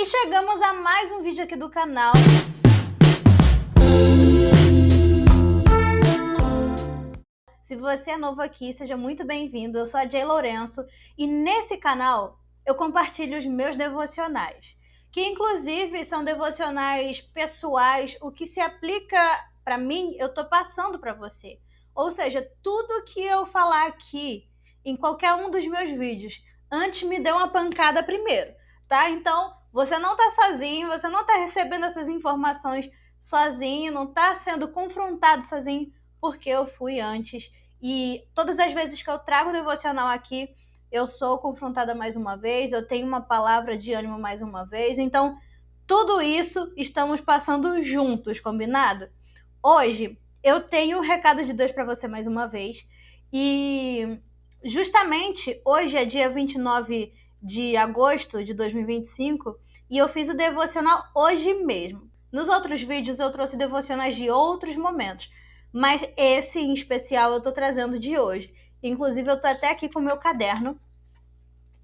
E chegamos a mais um vídeo aqui do canal. Se você é novo aqui, seja muito bem-vindo. Eu sou a Jay Lourenço e nesse canal eu compartilho os meus devocionais, que inclusive são devocionais pessoais. O que se aplica para mim, eu tô passando para você. Ou seja, tudo que eu falar aqui em qualquer um dos meus vídeos, antes me deu uma pancada primeiro, tá? Então, você não tá sozinho, você não tá recebendo essas informações sozinho, não tá sendo confrontado sozinho, porque eu fui antes. E todas as vezes que eu trago o devocional aqui, eu sou confrontada mais uma vez, eu tenho uma palavra de ânimo mais uma vez. Então, tudo isso estamos passando juntos, combinado? Hoje, eu tenho um recado de Deus para você mais uma vez. E justamente hoje é dia 29 de agosto de 2025 e eu fiz o devocional hoje mesmo. Nos outros vídeos eu trouxe devocionais de outros momentos, mas esse em especial eu tô trazendo de hoje. Inclusive eu tô até aqui com o meu caderno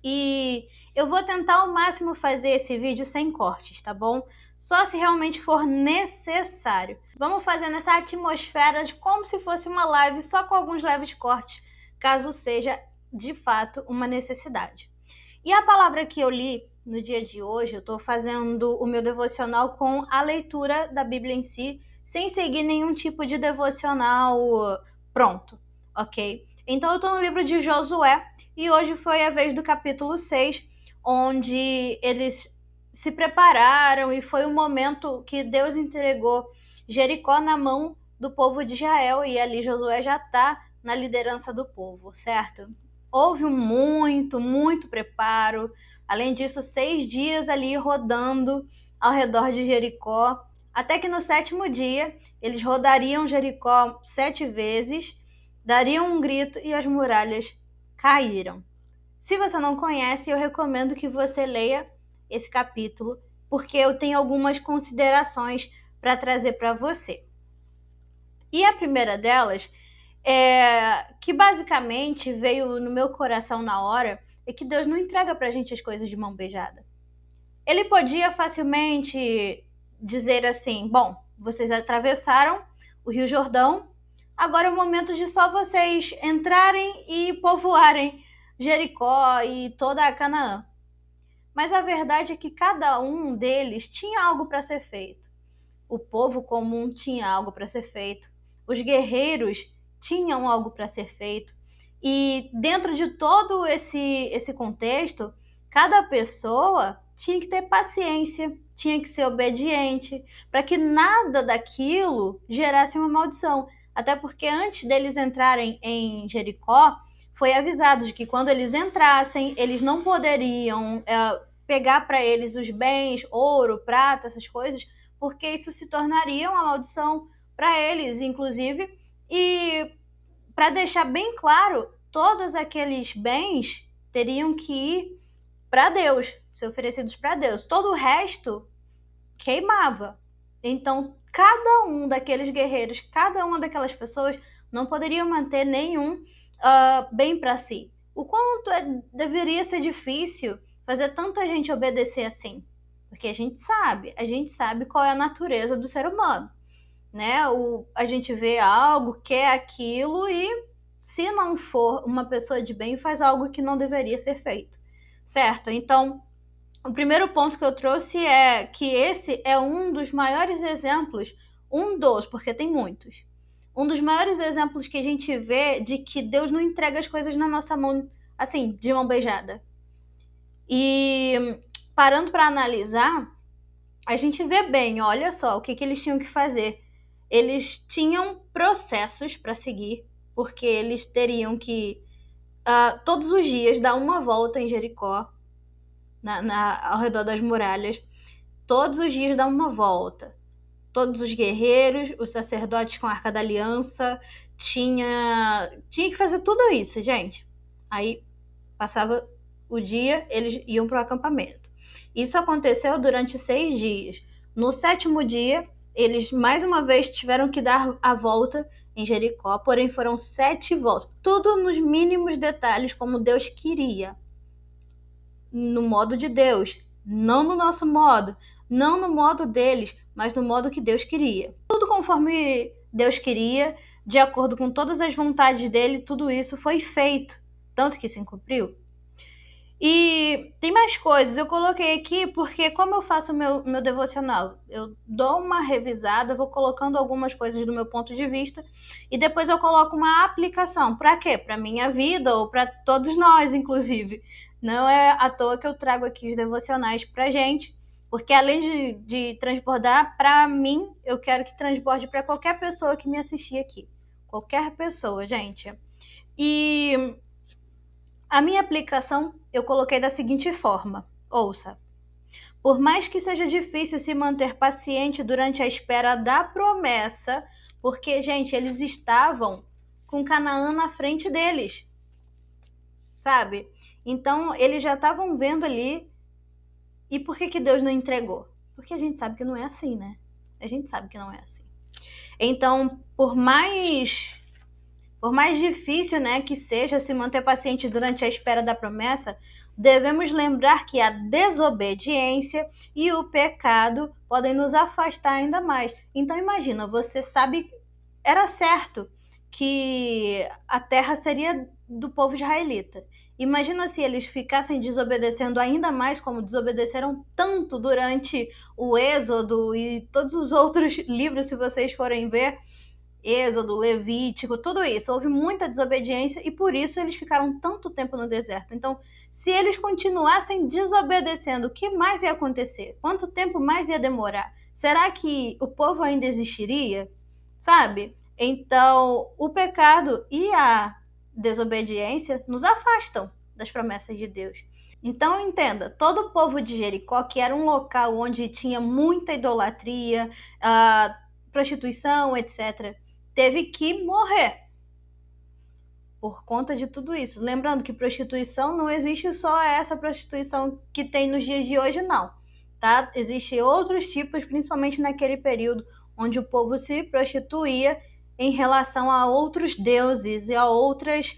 e eu vou tentar ao máximo fazer esse vídeo sem cortes, tá bom? Só se realmente for necessário. Vamos fazer nessa atmosfera de como se fosse uma live, só com alguns leves cortes, caso seja de fato uma necessidade. E a palavra que eu li no dia de hoje, eu estou fazendo o meu devocional com a leitura da Bíblia em si, sem seguir nenhum tipo de devocional pronto, ok? Então eu estou no livro de Josué e hoje foi a vez do capítulo 6, onde eles se prepararam e foi o momento que Deus entregou Jericó na mão do povo de Israel e ali Josué já está na liderança do povo, certo? Houve muito preparo. Além disso, 6 dias ali rodando ao redor de Jericó, até que no 7º dia eles rodariam Jericó 7 vezes, dariam um grito e as muralhas caíram. Se você não conhece, eu recomendo que você leia esse capítulo, porque eu tenho algumas considerações para trazer para você. E a primeira delas que basicamente veio no meu coração na hora, é que Deus não entrega pra gente as coisas de mão beijada. Ele podia facilmente dizer assim: bom, vocês atravessaram o Rio Jordão, agora é o momento de só vocês entrarem e povoarem Jericó e toda a Canaã. Mas a verdade é que cada um deles tinha algo para ser feito. O povo comum tinha algo para ser feito. Os guerreiros tinham algo para ser feito. E dentro de todo esse contexto, cada pessoa tinha que ter paciência, tinha que ser obediente, para que nada daquilo gerasse uma maldição. Até porque antes deles entrarem em Jericó, foi avisado de que quando eles entrassem, eles não poderiam pegar para eles os bens, ouro, prata, essas coisas, porque isso se tornaria uma maldição para eles, inclusive. E para deixar bem claro, todos aqueles bens teriam que ir para Deus, ser oferecidos para Deus. Todo o resto queimava. Então, cada um daqueles guerreiros, cada uma daquelas pessoas não poderia manter nenhum bem para si. O quanto deveria ser difícil fazer tanta gente obedecer assim? Porque a gente sabe qual é a natureza do ser humano, né? A gente vê algo, quer aquilo e, se não for uma pessoa de bem, faz algo que não deveria ser feito, certo? Então, o primeiro ponto que eu trouxe é que esse é um dos maiores exemplos, porque tem muitos, um dos maiores exemplos que a gente vê de que Deus não entrega as coisas na nossa mão, assim, de mão beijada. E parando para analisar, a gente vê bem, olha só, o que eles tinham que fazer. Eles tinham processos para seguir, porque eles teriam que, todos os dias, dar uma volta em Jericó, ao redor das muralhas. Todos os dias dar uma volta. Todos os guerreiros, os sacerdotes com a Arca da Aliança, tinha que fazer tudo isso, gente. Aí passava o dia, eles iam para o acampamento. Isso aconteceu durante 6 dias. No 7º dia, eles mais uma vez tiveram que dar a volta em Jericó, porém foram 7 voltas. Tudo nos mínimos detalhes, como Deus queria. No modo de Deus, não no nosso modo, não no modo deles, mas no modo que Deus queria. Tudo conforme Deus queria, de acordo com todas as vontades dele, tudo isso foi feito, tanto que se cumpriu. E tem mais coisas, eu coloquei aqui porque como eu faço meu devocional, eu dou uma revisada, vou colocando algumas coisas do meu ponto de vista e depois eu coloco uma aplicação. Para quê? Para minha vida ou para todos nós, inclusive. Não é à toa que eu trago aqui os devocionais pra gente, porque além de transbordar para mim, eu quero que transborde para qualquer pessoa que me assistir aqui. Qualquer pessoa, gente. E a minha aplicação eu coloquei da seguinte forma: ouça. Por mais que seja difícil se manter paciente durante a espera da promessa, porque, gente, eles estavam com Canaã na frente deles, sabe? Então, eles já estavam vendo ali. E por que Deus não entregou? Porque a gente sabe que não é assim, né? A gente sabe que não é assim. Então, por mais difícil, né, que seja se manter paciente durante a espera da promessa, devemos lembrar que a desobediência e o pecado podem nos afastar ainda mais. Então imagina, você sabe, era certo que a terra seria do povo israelita. Imagina se eles ficassem desobedecendo ainda mais, como desobedeceram tanto durante o Êxodo e todos os outros livros, se vocês forem ver, Êxodo, Levítico, tudo isso. Houve muita desobediência e por isso eles ficaram tanto tempo no deserto. Então, se eles continuassem desobedecendo, o que mais ia acontecer? Quanto tempo mais ia demorar? Será que o povo ainda existiria? Sabe? Então, o pecado e a desobediência nos afastam das promessas de Deus. Então, entenda, todo o povo de Jericó, que era um local onde tinha muita idolatria, prostituição, etc., teve que morrer por conta de tudo isso. Lembrando que prostituição não existe só essa prostituição que tem nos dias de hoje, não. Tá? Existem outros tipos, principalmente naquele período onde o povo se prostituía em relação a outros deuses e a outras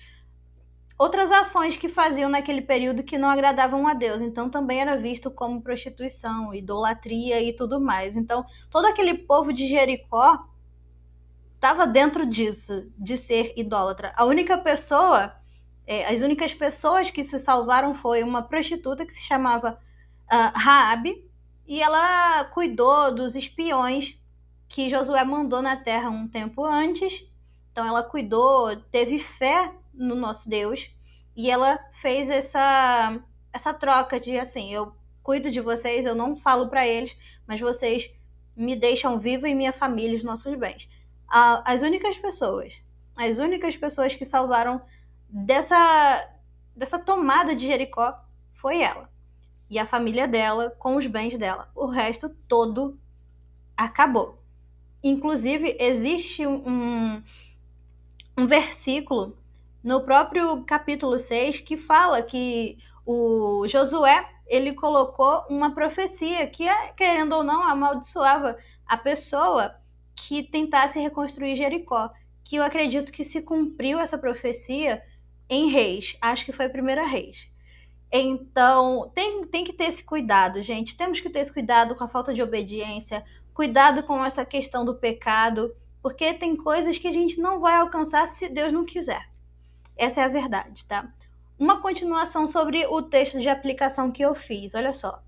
ações que faziam naquele período que não agradavam a Deus. Então também era visto como prostituição, idolatria e tudo mais. Então todo aquele povo de Jericó estava dentro disso, de ser idólatra. As únicas pessoas que se salvaram foi uma prostituta que se chamava Raabe, e ela cuidou dos espiões que Josué mandou na terra um tempo antes. Então ela cuidou, teve fé no nosso Deus, e ela fez essa troca de assim, eu cuido de vocês, eu não falo para eles, mas vocês me deixam viva e minha família, os nossos bens. As únicas pessoas que salvaram dessa tomada de Jericó foi ela e a família dela com os bens dela. O resto todo acabou. Inclusive, existe um versículo no próprio capítulo 6 que fala que o Josué, ele colocou uma profecia que, querendo ou não, amaldiçoava a pessoa que tentasse reconstruir Jericó, que eu acredito que se cumpriu essa profecia em Reis, acho que foi a primeira Reis. Então, tem que ter esse cuidado, gente. Temos que ter esse cuidado com a falta de obediência, cuidado com essa questão do pecado, porque tem coisas que a gente não vai alcançar se Deus não quiser. Essa é a verdade, tá? Uma continuação sobre o texto de aplicação que eu fiz, olha só.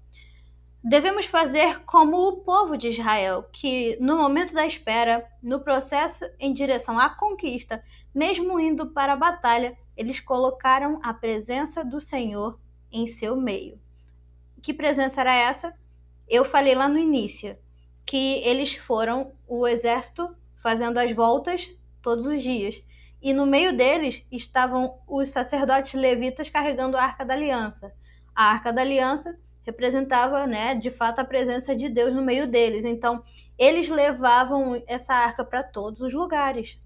Devemos fazer como o povo de Israel, que no momento da espera, no processo em direção à conquista, mesmo indo para a batalha, eles colocaram a presença do Senhor em seu meio. Que presença era essa? Eu falei lá no início que eles foram o exército fazendo as voltas todos os dias. E no meio deles estavam os sacerdotes levitas carregando a Arca da Aliança. A Arca da Aliança representava, né, de fato, a presença de Deus no meio deles. Então, eles levavam essa arca para todos os lugares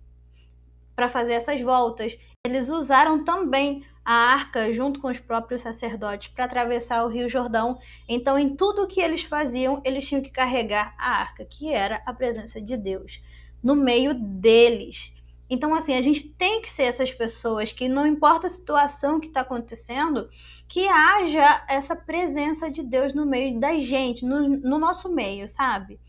para fazer essas voltas. Eles usaram também a arca junto com os próprios sacerdotes para atravessar o Rio Jordão. Então, em tudo que eles faziam, eles tinham que carregar a arca, que era a presença de Deus, no meio deles. Então, assim, a gente tem que ser essas pessoas que, não importa a situação que está acontecendo, que haja essa presença de Deus no meio da gente, no nosso meio, sabe?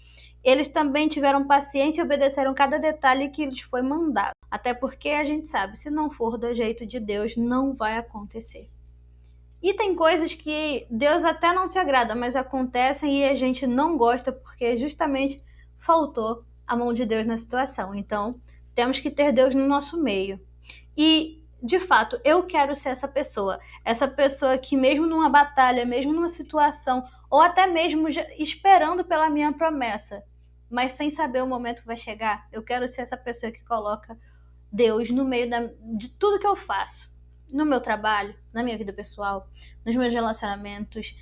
Eles também tiveram paciência e obedeceram cada detalhe que lhes foi mandado. Até porque a gente sabe, se não for do jeito de Deus, não vai acontecer. E tem coisas que Deus até não se agrada, mas acontecem e a gente não gosta porque justamente faltou a mão de Deus na situação. Então, temos que ter Deus no nosso meio. E, de fato, eu quero ser essa pessoa que mesmo numa batalha, mesmo numa situação, ou até mesmo esperando pela minha promessa, mas sem saber o momento que vai chegar, eu quero ser essa pessoa que coloca Deus no meio de tudo que eu faço. No meu trabalho, na minha vida pessoal, nos meus relacionamentos.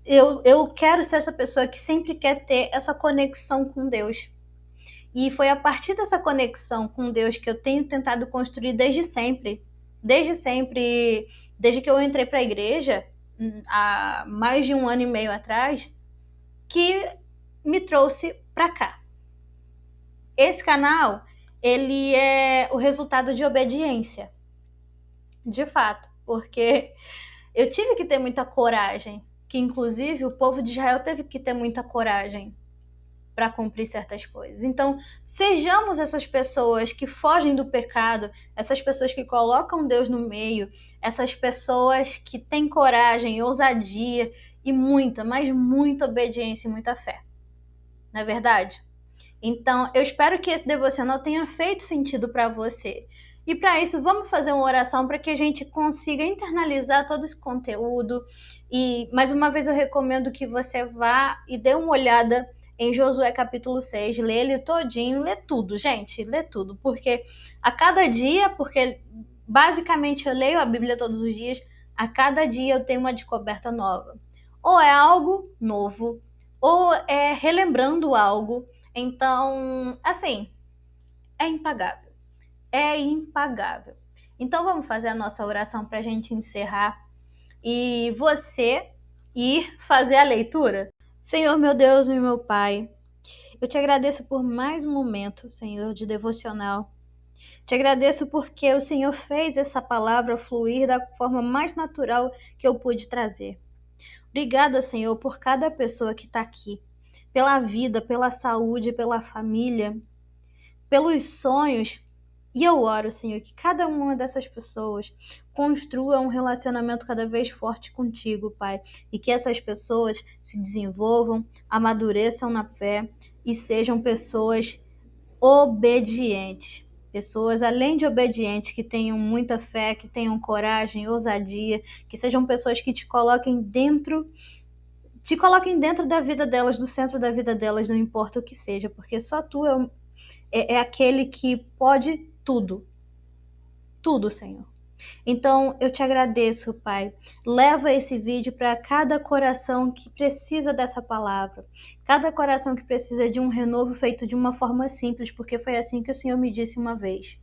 Eu quero ser essa pessoa que sempre quer ter essa conexão com Deus. E foi a partir dessa conexão com Deus que eu tenho tentado construir desde sempre. Desde sempre, desde que eu entrei para a igreja, há mais de 1 ano e meio atrás, que me trouxe para cá. Esse canal, ele é o resultado de obediência. De fato, porque eu tive que ter muita coragem, que inclusive o povo de Israel teve que ter muita coragem para cumprir certas coisas. Então, sejamos essas pessoas que fogem do pecado, essas pessoas que colocam Deus no meio, essas pessoas que têm coragem, ousadia e muita, mas muita obediência e muita fé. Não é verdade? Então, eu espero que esse devocional tenha feito sentido para você. E para isso, vamos fazer uma oração para que a gente consiga internalizar todo esse conteúdo. E, mais uma vez, eu recomendo que você vá e dê uma olhada em Josué capítulo 6, lê ele todinho, lê tudo, gente, lê tudo. Porque a cada dia, porque basicamente eu leio a Bíblia todos os dias, a cada dia eu tenho uma descoberta nova. Ou é algo novo, ou é relembrando algo. Então, assim, é impagável. É impagável. Então, vamos fazer a nossa oração para a gente encerrar e você ir fazer a leitura? Senhor, meu Deus e meu Pai, eu te agradeço por mais um momento, Senhor, de devocional. Te agradeço porque o Senhor fez essa palavra fluir da forma mais natural que eu pude trazer. Obrigada, Senhor, por cada pessoa que está aqui, pela vida, pela saúde, pela família, pelos sonhos. E eu oro, Senhor, que cada uma dessas pessoas construa um relacionamento cada vez forte contigo, Pai. E que essas pessoas se desenvolvam, amadureçam na fé e sejam pessoas obedientes. Pessoas, além de obedientes, que tenham muita fé, que tenham coragem, ousadia, que sejam pessoas que te coloquem dentro da vida delas, no centro da vida delas, não importa o que seja, porque só tu é aquele que pode tudo. Tudo, Senhor. Então, eu te agradeço, Pai. Leva esse vídeo para cada coração que precisa dessa palavra. Cada coração que precisa de um renovo feito de uma forma simples, porque foi assim que o Senhor me disse uma vez.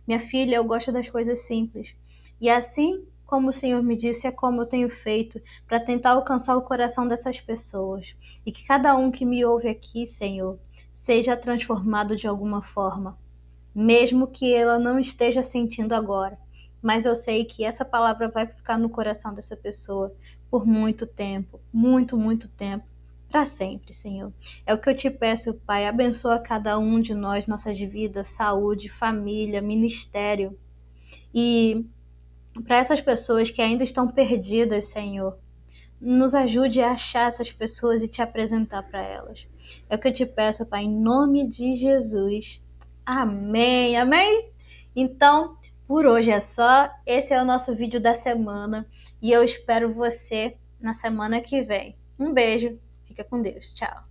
Minha filha, eu gosto das coisas simples. E assim como o Senhor me disse, é como eu tenho feito para tentar alcançar o coração dessas pessoas. E que cada um que me ouve aqui, Senhor, seja transformado de alguma forma, mesmo que ela não esteja sentindo agora. Mas eu sei que essa palavra vai ficar no coração dessa pessoa por muito tempo, muito, muito tempo, para sempre, Senhor. É o que eu te peço, Pai. Abençoa cada um de nós, nossas vidas, saúde, família, ministério. E para essas pessoas que ainda estão perdidas, Senhor, nos ajude a achar essas pessoas e te apresentar para elas. É o que eu te peço, Pai, em nome de Jesus. Amém, amém? Então, por hoje é só. Esse é o nosso vídeo da semana e eu espero você na semana que vem. Um beijo, fica com Deus, tchau.